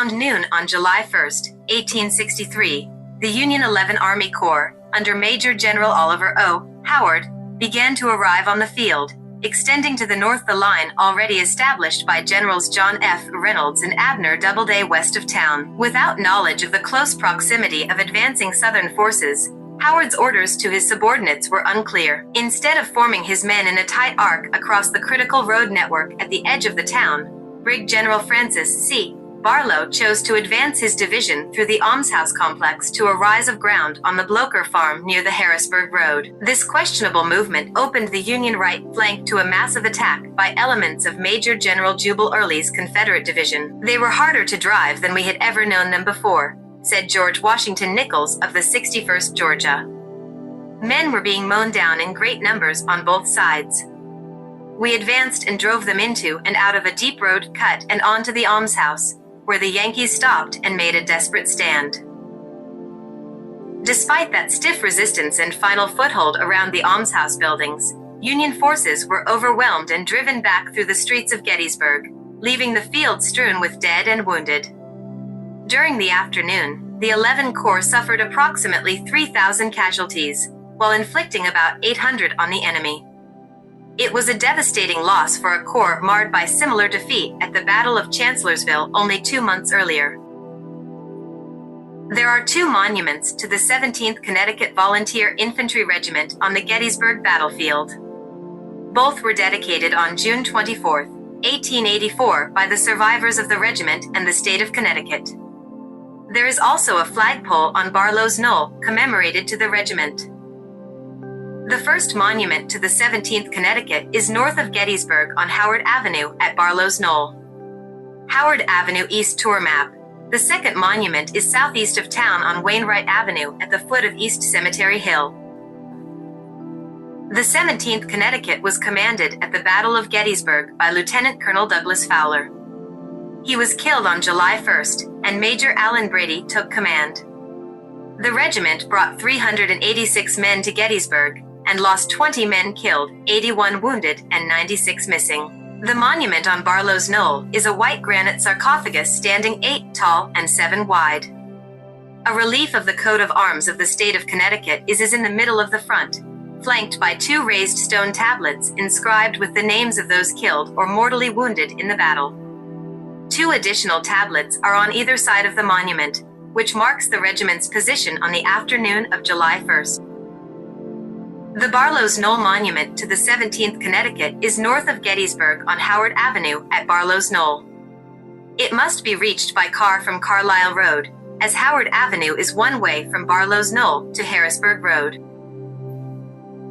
Around noon on July 1st, 1863, the Union 11th Army Corps, under Major General Oliver O. Howard, began to arrive on the field, extending to the north the line already established by Generals John F. Reynolds and Abner Doubleday west of town. Without knowledge of the close proximity of advancing Southern forces, Howard's orders to his subordinates were unclear. Instead of forming his men in a tight arc across the critical road network at the edge of the town, Brig General Francis C. Barlow chose to advance his division through the almshouse complex to a rise of ground on the Blocher farm near the Harrisburg Road. This questionable movement opened the Union right flank to a massive attack by elements of Major General Jubal Early's Confederate division. They were harder to drive than we had ever known them before, said George Washington Nichols of the 61st Georgia. Men were being mown down in great numbers on both sides. We advanced and drove them into and out of a deep road cut and onto the almshouse, where the Yankees stopped and made a desperate stand. Despite that stiff resistance and final foothold around the almshouse buildings, Union forces were overwhelmed and driven back through the streets of Gettysburg, leaving the field strewn with dead and wounded. During the afternoon, the 11th Corps suffered approximately 3,000 casualties, while inflicting about 800 on the enemy. It was a devastating loss for a corps marred by similar defeat at the Battle of Chancellorsville only 2 months earlier. There are 2 monuments to the 17th Connecticut Volunteer Infantry Regiment on the Gettysburg battlefield. Both were dedicated on June 24, 1884 by the survivors of the regiment and the state of Connecticut. There is also a flagpole on Barlow's Knoll commemorated to the regiment. The first monument to the 17th Connecticut is north of Gettysburg on Howard Avenue at Barlow's Knoll. Howard Avenue East Tour Map. The second monument is southeast of town on Wainwright Avenue at the foot of East Cemetery Hill. The 17th Connecticut was commanded at the Battle of Gettysburg by Lieutenant Colonel Douglas Fowler. He was killed on July 1st, and Major Allen Brady took command. The regiment brought 386 men to Gettysburg, and lost 20 men killed, 81 wounded, and 96 missing. The monument on Barlow's Knoll is a white granite sarcophagus standing 8 tall and 7 wide. A relief of the coat of arms of the state of Connecticut is in the middle of the front, flanked by 2 raised stone tablets inscribed with the names of those killed or mortally wounded in the battle. 2 additional tablets are on either side of the monument, which marks the regiment's position on the afternoon of July 1st. The Barlow's Knoll Monument to the 17th Connecticut is north of Gettysburg on Howard Avenue at Barlow's Knoll. It must be reached by car from Carlisle Road, as Howard Avenue is one way from Barlow's Knoll to Harrisburg Road.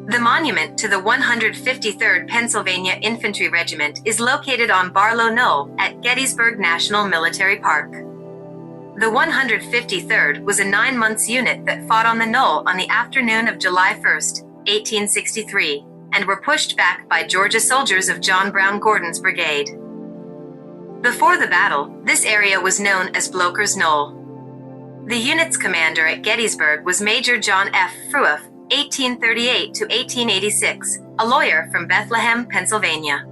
The monument to the 153rd Pennsylvania Infantry Regiment is located on Barlow Knoll at Gettysburg National Military Park. The 153rd was a 9-month unit that fought on the knoll on the afternoon of July 1st, 1863, and were pushed back by Georgia soldiers of John Brown Gordon's brigade. Before the battle, this area was known as Blocher's Knoll. The unit's commander at Gettysburg was Major John F. Frueff, 1838 to 1886, a lawyer from Bethlehem, Pennsylvania.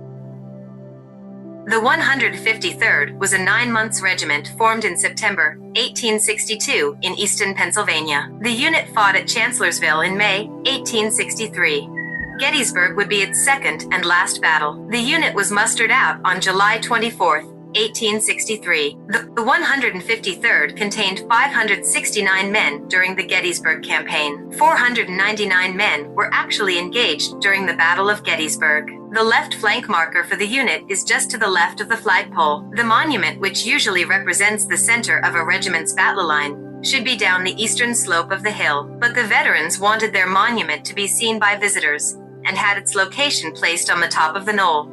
The 153rd was a 9-month regiment formed in September 1862 in Easton, Pennsylvania. The unit fought at Chancellorsville in May 1863. Gettysburg would be its second and last battle. The unit was mustered out on July 24, 1863. The 153rd contained 569 men during the Gettysburg campaign. 499 men were actually engaged during the Battle of Gettysburg. The left flank marker for the unit is just to the left of the flagpole. The monument, which usually represents the center of a regiment's battle line, should be down the eastern slope of the hill, but the veterans wanted their monument to be seen by visitors, and had its location placed on the top of the knoll.